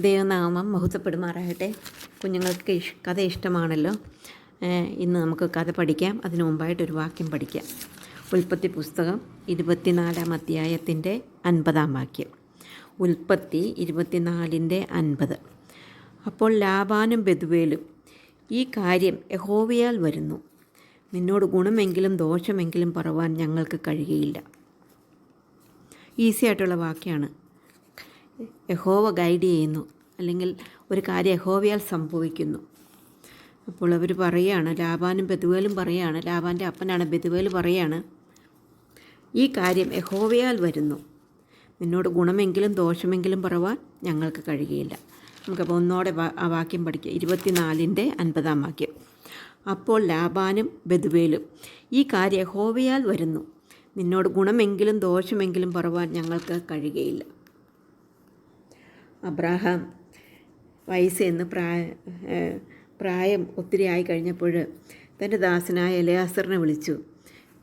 ദൈവനാമം മഹത്വപ്പെടുമാറാകട്ടെ. കുഞ്ഞുങ്ങൾക്ക് കഥ ഇഷ്ടമാണല്ലോ. ഇന്ന് നമുക്ക് കഥ പഠിക്കാം. അതിനു മുമ്പായിട്ടൊരു വാക്യം പഠിക്കാം. ഉൽപ്പത്തി പുസ്തകം 24-ാം അധ്യായത്തിൻ്റെ 50-ാം വാക്യം. ഉൽപ്പത്തി 24:50. അപ്പോൾ ലാബാനും ബെതുവേലും, ഈ കാര്യം യഹോവയാൽ വരുന്നു, നിന്നോട് ഗുണമെങ്കിലും ദോഷമെങ്കിലും പറവാൻ ഞങ്ങൾക്ക് കഴിയുകയില്ല. ഈസി ആയിട്ടുള്ള വാക്യമാണ്. യഹോവ ഗൈഡ് ചെയ്യുന്നു, അല്ലെങ്കിൽ ഒരു കാര്യം യഹോവയാൽ സംഭവിക്കുന്നു. അപ്പോൾ അവർ പറയുകയാണ്, ലാബാനും ബെതുവേലും പറയുകയാണ്, ലാബാൻ്റെ അപ്പനാണ് ബെതുവേൽ പറയുകയാണ്, ഈ കാര്യം യഹോവയാൽ വരുന്നു, നിന്നോട് ഗുണമെങ്കിലും ദോഷമെങ്കിലും പറവാൻ ഞങ്ങൾക്ക് കഴിയുകയില്ല. നമുക്കപ്പോൾ ഒന്നോടെ ആ വാക്യം പഠിക്കാം. 24:50 വാക്യം. അപ്പോൾ ലാബാനും ബെതുവേലും, ഈ കാര്യം യഹോവയാൽ വരുന്നു, നിന്നോട് ഗുണമെങ്കിലും ദോഷമെങ്കിലും പറവാൻ ഞങ്ങൾക്ക് കഴിയുകയില്ല. അബ്രാഹാം വയസ്സെന്ന് പ്രായം ഒത്തിരി ആയി കഴിഞ്ഞപ്പോൾ തൻ്റെ ദാസനായ എലയാസറിനെ വിളിച്ചു.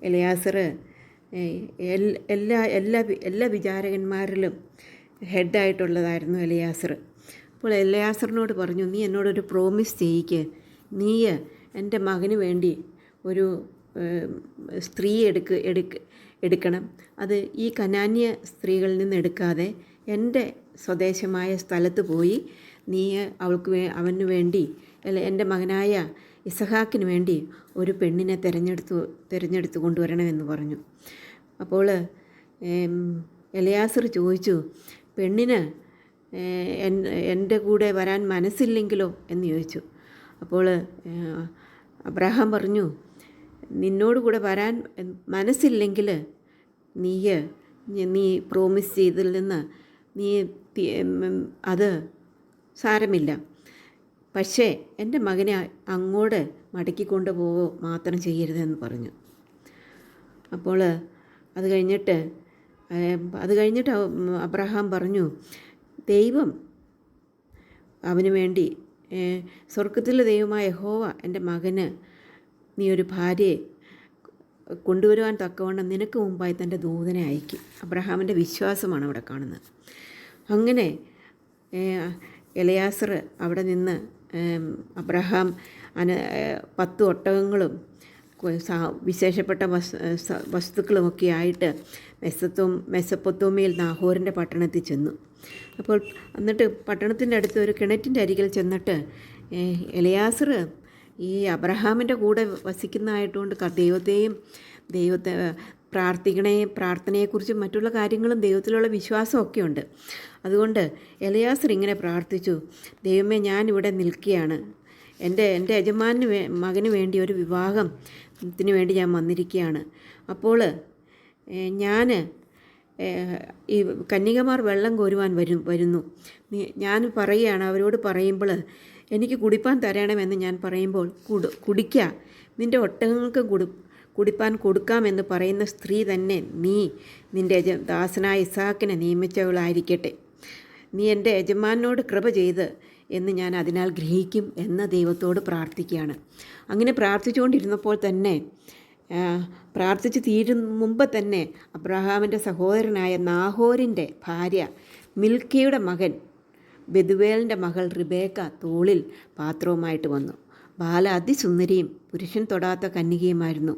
എലയാസർ എല്ലാ വിചാരകന്മാരിലും ഹെഡായിട്ടുള്ളതായിരുന്നു എലയാസർ. അപ്പോൾ എലയാസറിനോട് പറഞ്ഞു, നീ എന്നോടൊരു പ്രോമിസ് ചെയ്യിക്ക്, നീ എൻ്റെ മകന് വേണ്ടി ഒരു സ്ത്രീ എടുക്കണം. അത് ഈ കനാന്യ സ്ത്രീകളിൽ നിന്ന് എടുക്കാതെ എൻ്റെ സ്വദേശമായ സ്ഥലത്ത് പോയി നീ അവന് വേണ്ടി, അല്ല എൻ്റെ മകനായ ഇസഹാക്കിന് വേണ്ടി ഒരു പെണ്ണിനെ തിരഞ്ഞെടുത്ത് കൊണ്ടുവരണമെന്ന് പറഞ്ഞു. അപ്പോൾ എലയാസർ ചോദിച്ചു, പെണ്ണിന് എൻ്റെ കൂടെ വരാൻ മനസ്സില്ലെങ്കിലോ എന്ന് ചോദിച്ചു. അപ്പോൾ അബ്രഹാം പറഞ്ഞു, നിന്നോട് കൂടെ വരാൻ മനസ്സില്ലെങ്കിൽ നീ പ്രോമിസ് ചെയ്തതിൽ നിന്ന് അത് സാരമില്ല, പക്ഷേ എൻ്റെ മകനെ അങ്ങോട്ട് മടക്കിക്കൊണ്ട് പോവോ മാത്രം ചെയ്യരുതെന്ന് പറഞ്ഞു. അപ്പോൾ അത് കഴിഞ്ഞിട്ട് അബ്രഹാം പറഞ്ഞു, ദൈവം അവന് വേണ്ടി, സ്വർഗത്തിലെ ദൈവമായ യഹോവ എൻ്റെ മകന് നീ ഒരു ഭാര്യയെ കൊണ്ടുവരുവാൻ തക്കവണ്ണം നിനക്ക് മുമ്പായി തൻ്റെ ദൂതനെ അയക്കും. അബ്രഹാമിൻ്റെ വിശ്വാസമാണ് അവിടെ കാണുന്നത്. അങ്ങനെ എലയാസർ അവിടെ നിന്ന് അബ്രഹാം 10 ഒട്ടകങ്ങളും വിശേഷപ്പെട്ട വസ്തുക്കളുമൊക്കെ ആയിട്ട് മെസപ്പൊത്തോമിയിൽ നാഹോറിൻ്റെ പട്ടണത്തിൽ ചെന്നു. അപ്പോൾ എന്നിട്ട് പട്ടണത്തിൻ്റെ അടുത്ത് ഒരു കിണറ്റിൻ്റെ അരികിൽ ചെന്നിട്ട് എലയാസർ ഈ അബ്രഹാമിൻ്റെ കൂടെ വസിക്കുന്നതായതുകൊണ്ട് ദൈവത്തെ പ്രാർത്ഥനയെക്കുറിച്ചും മറ്റുള്ള കാര്യങ്ങളും ദൈവത്തിലുള്ള വിശ്വാസമൊക്കെ ഉണ്ട്. അതുകൊണ്ട് എലയാസർ ഇങ്ങനെ പ്രാർത്ഥിച്ചു, ദൈവമേ, ഞാനിവിടെ നിൽക്കുകയാണ്, എൻ്റെ മകന് വേണ്ടി ഒരു വിവാഹത്തിന് വേണ്ടി ഞാൻ വന്നിരിക്കുകയാണ്. അപ്പോൾ ഞാൻ ഈ കന്യകമാർ വെള്ളം കോരുവാൻ വരുന്നു. ഞാൻ പറയുകയാണ്, അവരോട് പറയുമ്പോൾ എനിക്ക് കുടിപ്പാൻ തരണമെന്ന് ഞാൻ പറയുമ്പോൾ കുടിക്കുക, നിൻ്റെ ഒട്ടകങ്ങൾക്ക് കുടിപ്പാൻ കൊടുക്കാമെന്ന് പറയുന്ന സ്ത്രീ തന്നെ നിൻ്റെ ദാസനായ ഇസഹാക്കിനെ നിയമിച്ചവളായിരിക്കട്ടെ. നീ എൻ്റെ യജമാനോട് കൃപ ചെയ്ത് എന്ന് ഞാൻ അതിനാൽ ഗ്രഹിക്കും എന്ന ദൈവത്തോട് പ്രാർത്ഥിക്കുകയാണ്. അങ്ങനെ പ്രാർത്ഥിച്ചുകൊണ്ടിരുന്നപ്പോൾ തന്നെ, പ്രാർത്ഥിച്ച് മുമ്പ് തന്നെ അബ്രഹാമിൻ്റെ സഹോദരനായ നാഹോരിൻ്റെ ഭാര്യ മിൽക്കയുടെ മകൻ ബെതുവേലിൻ്റെ മകൾ റിബേക്ക തോളിൽ പാത്രവുമായിട്ട് വന്നു. ബാല അതിസുന്ദരിയും പുരുഷൻ തൊടാത്ത കന്യകയുമായിരുന്നു.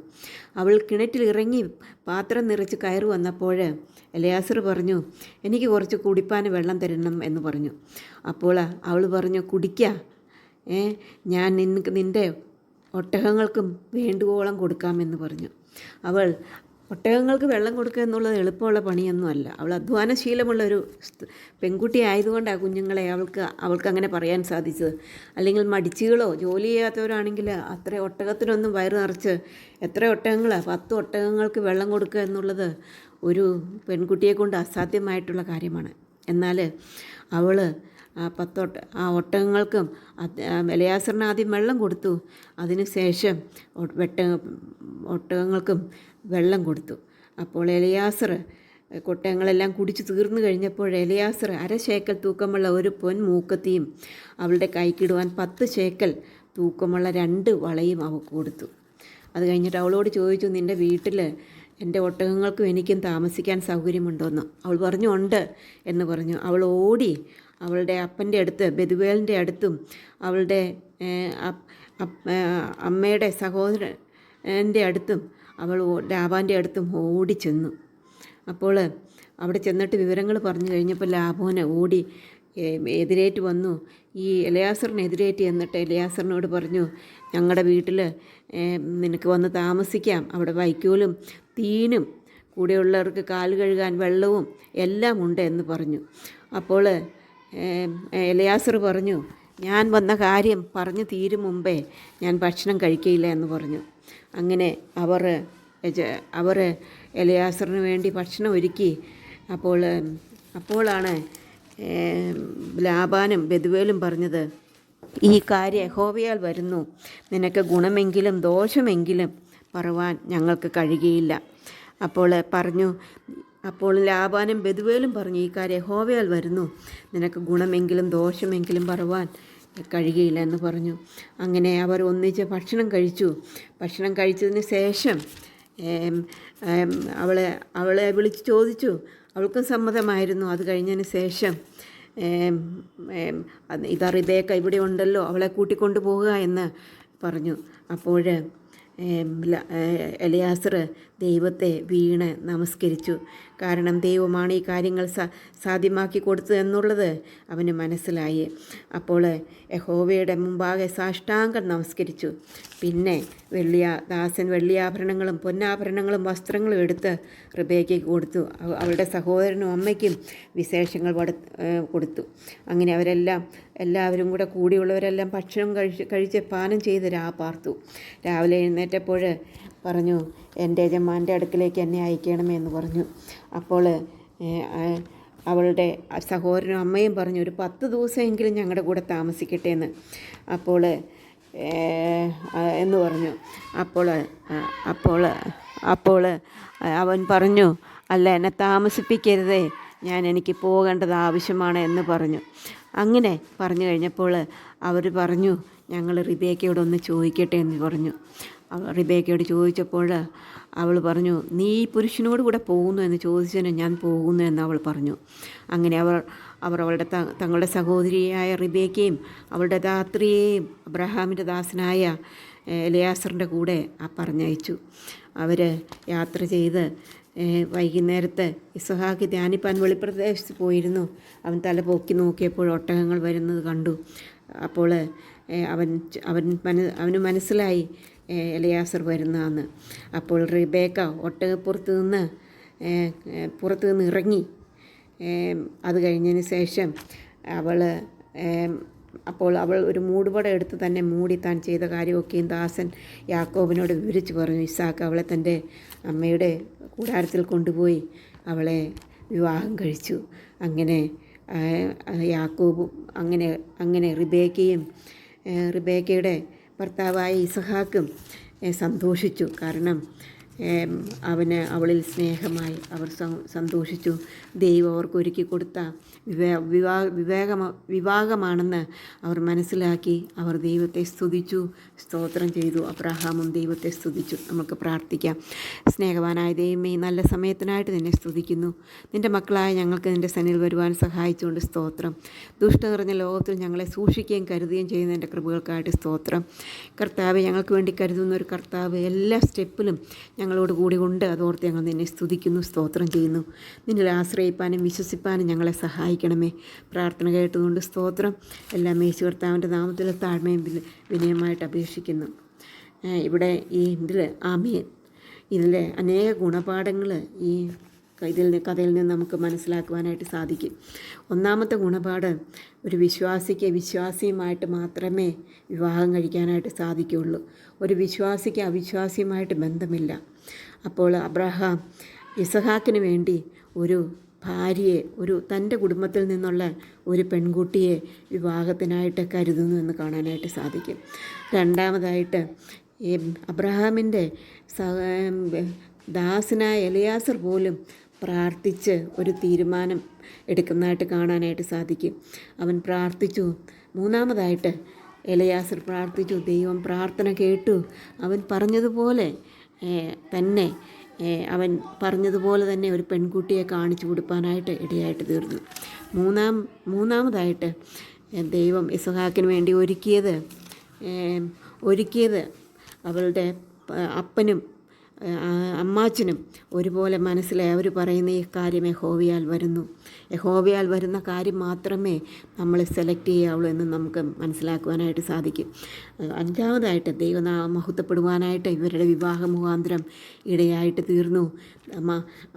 അവൾ കിണറ്റിൽ ഇറങ്ങി പാത്രം നിറച്ച് കയറി വന്നപ്പോൾ എലയാസർ പറഞ്ഞു, എനിക്ക് കുറച്ച് കുടിപ്പാൻ വെള്ളം തരണം എന്ന് പറഞ്ഞു. അപ്പോൾ അവൾ പറഞ്ഞു, കുടിക്കുക, ഞാൻ നിൻ്റെ ഒട്ടകങ്ങൾക്കും വേണ്ടുവോളം കൊടുക്കാമെന്ന് പറഞ്ഞു. അവൾ ഒട്ടകങ്ങൾക്ക് വെള്ളം കൊടുക്കുക എന്നുള്ളത് എളുപ്പമുള്ള പണിയൊന്നുമല്ല. അവൾ അധ്വാനശീലമുള്ളൊരു പെൺകുട്ടി ആയതുകൊണ്ടാണ് കുഞ്ഞുങ്ങളെ അവൾക്ക് അങ്ങനെ പറയാൻ സാധിച്ചത്. അല്ലെങ്കിൽ മടിച്ചുകളോ ജോലി ചെയ്യാത്തവരാണെങ്കിൽ അത്ര ഒട്ടകത്തിനൊന്നും വയറ് നിറച്ച് എത്ര ഒട്ടകങ്ങളാണ്, 10 ഒട്ടകങ്ങൾക്ക് വെള്ളം കൊടുക്കുക എന്നുള്ളത് ഒരു പെൺകുട്ടിയെ കൊണ്ട് അസാധ്യമായിട്ടുള്ള കാര്യമാണ്. എന്നാൽ അവൾ ആ ഒട്ടകങ്ങൾക്കും എലയാസറിന് ആദ്യം വെള്ളം കൊടുത്തു, അതിനുശേഷം ഒട്ടകങ്ങൾക്കും വെള്ളം കൊടുത്തു. അപ്പോൾ എലയാസർ ഒട്ടകങ്ങളെല്ലാം കുടിച്ചു തീർന്നു കഴിഞ്ഞപ്പോൾ എലയാസർ 1/2 ശേക്കൽ തൂക്കമുള്ള ഒരു പൊൻമൂക്കത്തിയും അവളുടെ കൈക്കിടുവാൻ 10 ശേക്കൽ തൂക്കമുള്ള 2 വളയും അവൾക്ക് കൊടുത്തു. അത് കഴിഞ്ഞിട്ട് അവളോട് ചോദിച്ചു, നിൻ്റെ വീട്ടിൽ എൻ്റെ ഒട്ടകങ്ങൾക്കും എനിക്കും താമസിക്കാൻ സൗകര്യമുണ്ടോയെന്ന്. അവൾ പറഞ്ഞു, ഉണ്ട് എന്ന് പറഞ്ഞു. അവൾ ഓടി അവളുടെ അപ്പൻ്റെ അടുത്ത് ബെതുവേലിൻ്റെ അടുത്തും അവളുടെ അമ്മയുടെ സഹോദരൻ്റെ അടുത്തും അവൾ ലാബാൻ്റെ അടുത്തും ഓടിച്ചെന്നു. അപ്പോൾ അവിടെ ചെന്നിട്ട് വിവരങ്ങൾ പറഞ്ഞു കഴിഞ്ഞപ്പോൾ ലാബോന് ഓടി എതിരേറ്റ് വന്നു. ഈ എലയാസറിനെതിരേറ്റ് എന്നിട്ട് എലയാസറിനോട് പറഞ്ഞു, ഞങ്ങളുടെ വീട്ടിൽ നിനക്ക് വന്ന് താമസിക്കാം, അവിടെ വൈക്കോലും തീനും കൂടെയുള്ളവർക്ക് കാല് കഴുകാൻ വെള്ളവും എല്ലാം ഉണ്ട് എന്ന് പറഞ്ഞു. അപ്പോൾ എലയാസർ പറഞ്ഞു, ഞാൻ വന്ന കാര്യം പറഞ്ഞു തീരും മുമ്പേ ഞാൻ ഭക്ഷണം കഴിക്കയില്ല എന്ന് പറഞ്ഞു. അങ്ങനെ അവർ എലയാസറിന് വേണ്ടി ഭക്ഷണം ഒരുക്കി. അപ്പോഴാണ് ലാബാനും ബെതുവേലും പറഞ്ഞത്, ഈ കാര്യം യഹോവയാൽ വരുന്നു, നിനക്ക് ഗുണമെങ്കിലും ദോഷമെങ്കിലും പറവാൻ ഞങ്ങൾക്ക് കഴിയുകയില്ല. അപ്പോൾ ലാബാനും ബെതുവേലും പറഞ്ഞു, ഈ കാര്യം യഹോവയാൽ വരുന്നു, നിനക്ക് ഗുണമെങ്കിലും ദോഷമെങ്കിലും പറവാൻ കഴിയുകയില്ല എന്ന് പറഞ്ഞു. അങ്ങനെ അവർ ഒന്നിച്ച് ഭക്ഷണം കഴിച്ചു. ഭക്ഷണം കഴിച്ചതിന് ശേഷം അവളെ വിളിച്ച് ചോദിച്ചു. അവൾക്കും സമ്മതമായിരുന്നു. അത് കഴിഞ്ഞതിന് ശേഷം ഇതാ റിബേക്ക ഇവിടെ ഉണ്ടല്ലോ, അവളെ കൂട്ടിക്കൊണ്ടു പോകുക എന്ന് പറഞ്ഞു. അപ്പോൾ എലയാസർ ദൈവത്തെ വീണ് നമസ്കരിച്ചു. കാരണം ദൈവമാണ് ഈ കാര്യങ്ങൾ സാധ്യമാക്കി കൊടുത്തത് എന്നുള്ളത് അവന് മനസ്സിലായി. അപ്പോൾ യഹോവയുടെ മുമ്പാകെ സാഷ്ടാംഗം നമസ്കരിച്ചു. പിന്നെ ദാസൻ വെള്ളിയാഭരണങ്ങളും പൊന്നാഭരണങ്ങളും വസ്ത്രങ്ങളും എടുത്ത് റിബേക്കയ്ക്ക് കൊടുത്തു. അവളുടെ സഹോദരനും അമ്മയ്ക്കും വിശേഷങ്ങൾ കൊടുത്തു. അങ്ങനെ എല്ലാവരും കൂടെ കൂടിയുള്ളവരെല്ലാം ഭക്ഷണം കഴിച്ച് പാനം ചെയ്ത് പാർത്തു. രാവിലെ എഴുന്നേറ്റപ്പോൾ പറഞ്ഞു, എൻ്റെ യജമാൻ്റെ അടുക്കിലേക്ക് എന്നെ അയക്കണമേ എന്ന് പറഞ്ഞു. അപ്പോൾ അവളുടെ സഹോദരനും അമ്മയും പറഞ്ഞു, ഒരു 10 ദിവസമെങ്കിലും ഞങ്ങളുടെ കൂടെ താമസിക്കട്ടെ എന്ന് എന്ന് പറഞ്ഞു. അപ്പോൾ അവൻ പറഞ്ഞു, അല്ല, എന്നെ താമസിപ്പിക്കരുതേ, എനിക്ക് പോകേണ്ടത് ആവശ്യമാണ് എന്ന് പറഞ്ഞു. അങ്ങനെ പറഞ്ഞു കഴിഞ്ഞപ്പോൾ അവർ പറഞ്ഞു, ഞങ്ങൾ റിബേക്കയോടൊന്ന് ചോദിക്കട്ടെ എന്ന് പറഞ്ഞു. റിബേക്കയോട് ചോദിച്ചപ്പോൾ അവൾ പറഞ്ഞു, നീ ഈ പുരുഷനോട് കൂടെ പോകുന്നു എന്ന് ചോദിച്ചതിന് ഞാൻ പോകുന്നു എന്ന് അവൾ പറഞ്ഞു. അങ്ങനെ അവർ അവളുടെ തങ്ങളുടെ സഹോദരിയായ റിബേക്കയും അവളുടെ ധാത്രിയെയും അബ്രഹാമിൻ്റെ ദാസനായ എലയാസറിൻ്റെ കൂടെ പറഞ്ഞയച്ചു. അവർ യാത്ര ചെയ്ത് വൈകുന്നേരത്ത് ഇസ്ഹാക്ക് ധ്യാനിപ്പാൻ വെളിപ്രദേശത്ത് പോയിരുന്നു. അവൻ തല പൊക്കി നോക്കിയപ്പോൾ ഒട്ടകങ്ങൾ വരുന്നത് കണ്ടു. അപ്പോൾ അവന് മനസ്സിലായി എലയാസർ വരുന്നതെന്ന്. അപ്പോൾ റിബേക്ക ഒട്ടകപ്പുറത്ത് നിന്ന് ഇറങ്ങി. അത് കഴിഞ്ഞതിന് ശേഷം അവൾ ഒരു മൂടുപടം എടുത്ത് തന്നെ മൂടി താൻ ചെയ്ത കാര്യമൊക്കെയും ദാസൻ യാക്കോബിനോട് വിവരിച്ചു പറഞ്ഞു. ഇസ്ഹാക്ക് അവളെ തൻ്റെ അമ്മയുടെ കൂടാരത്തിൽ കൊണ്ടുപോയി അവളെ വിവാഹം കഴിച്ചു. അങ്ങനെ യാക്കോബും അങ്ങനെ റിബേക്കയുടെ ഭർത്താവായ ഇസഹാക്കും സന്തോഷിച്ചു. കാരണം അവളിൽ സ്നേഹമായി അവർ സന്തോഷിച്ചു. ദൈവം അവർക്ക് ഒരുക്കി കൊടുത്ത വിവാഹമാണെന്ന് അവർ മനസ്സിലാക്കി. അവർ ദൈവത്തെ സ്തുതിച്ചു, സ്തോത്രം ചെയ്തു. അബ്രഹാമും ദൈവത്തെ സ്തുതിച്ചു. നമുക്ക് പ്രാർത്ഥിക്കാം. സ്നേഹവാനായ ദൈവമേ, നല്ല സമയത്തിനായിട്ട് നിന്നെ സ്തുതിക്കുന്നു. നിൻ്റെ മക്കളായ ഞങ്ങൾക്ക് നിൻ്റെ സന്നിധിയിൽ വരുവാൻ സഹായിച്ചുകൊണ്ട് സ്തോത്രം. ദുഷ്ട നിറഞ്ഞ ലോകത്തിൽ ഞങ്ങളെ സൂക്ഷിക്കുകയും കരുതുകയും ചെയ്യുന്ന എൻ്റെ കൃപകൾക്കായിട്ട് സ്തോത്രം. കർത്താവ്, ഞങ്ങൾക്ക് വേണ്ടി കരുതുന്ന ഒരു കർത്താവ് എല്ലാ സ്റ്റെപ്പിലും ഞങ്ങളോട് കൂടി കൊണ്ട് അതോർത്ത് ഞങ്ങൾ നിന്നെ സ്തുതിക്കുന്നു, സ്തോത്രം ചെയ്യുന്നു. നിന്നിൽ ആശ്രയിപ്പാനും വിശ്വസിപ്പാനും ഞങ്ങളെ സഹായിക്കണമേ. പ്രാർത്ഥന കേട്ടുകൊണ്ട് സ്തോത്രം. എല്ലാം യേശു കർത്താവിൻ്റെ നാമത്തിൽ താഴ്മയും വിനയമായിട്ട് അപേക്ഷിക്കുന്നു. ഇവിടെ ഇതിൽ അനേക ഗുണപാഠങ്ങൾ ഈ കഥയിൽ നിന്ന് നമുക്ക് മനസ്സിലാക്കുവാനായിട്ട് സാധിക്കും. ഒന്നാമത്തെ ഗുണപാഠം, ഒരു വിശ്വാസിക്ക് വിശ്വാസിയുമായിട്ട് മാത്രമേ വിവാഹം കഴിക്കാനായിട്ട് സാധിക്കുകയുള്ളൂ. ഒരു വിശ്വാസിക്ക് അവിശ്വാസിയുമായിട്ട് ബന്ധമില്ല. അപ്പോൾ അബ്രഹാം ഇസഹാക്കിന് വേണ്ടി ഒരു ഭാര്യയെ, തൻ്റെ കുടുംബത്തിൽ നിന്നുള്ള ഒരു പെൺകുട്ടിയെ വിവാഹത്തിനായിട്ട് കരുതുന്നു എന്ന് കാണാനായിട്ട് സാധിക്കും. രണ്ടാമതായിട്ട് അബ്രഹാമിൻ്റെ ദാസനായ എലയാസർ പോലും പ്രാർത്ഥിച്ച് ഒരു തീരുമാനം എടുക്കുന്നതായിട്ട് കാണാനായിട്ട് സാധിക്കും. അവൻ പ്രാർത്ഥിച്ചു. മൂന്നാമതായിട്ട് എലയാസർ പ്രാർത്ഥിച്ചു. ദൈവം പ്രാർത്ഥന കേട്ടു. അവൻ പറഞ്ഞതുപോലെ തന്നെ അവൻ പറഞ്ഞതുപോലെ തന്നെ ഒരു പെൺകുട്ടിയെ കാണിച്ചു കൊടുക്കാനായിട്ട് ഇടയായിട്ട് തീർന്നു. മൂന്നാമതായിട്ട് ദൈവം ഇസഹാക്കിന് വേണ്ടി ഒരുക്കിയത് അവളുടെ അപ്പനും അമ്മാച്ചനും ഒരുപോലെ മനസ്സിലായി. അവർ പറയുന്ന ഈ കാര്യം യഹോവയാൽ വരുന്ന കാര്യം മാത്രമേ നമ്മൾ സെലക്ട് ചെയ്യാവുള്ളൂ എന്ന് നമുക്ക് മനസ്സിലാക്കുവാനായിട്ട് സാധിക്കും. അഞ്ചാമതായിട്ട് ദൈവനാമം മഹത്വപ്പെടുവാനായിട്ട് ഇവരുടെ വിവാഹ മുഖാന്തരം ഇടയായിട്ട് തീർന്നു.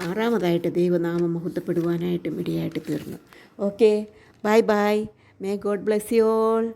ആറാമതായിട്ട് ദൈവനാമം മഹത്വപ്പെടുവാനായിട്ടും ഇടയായിട്ട് തീർന്നു. Okay, bye. May God bless you all.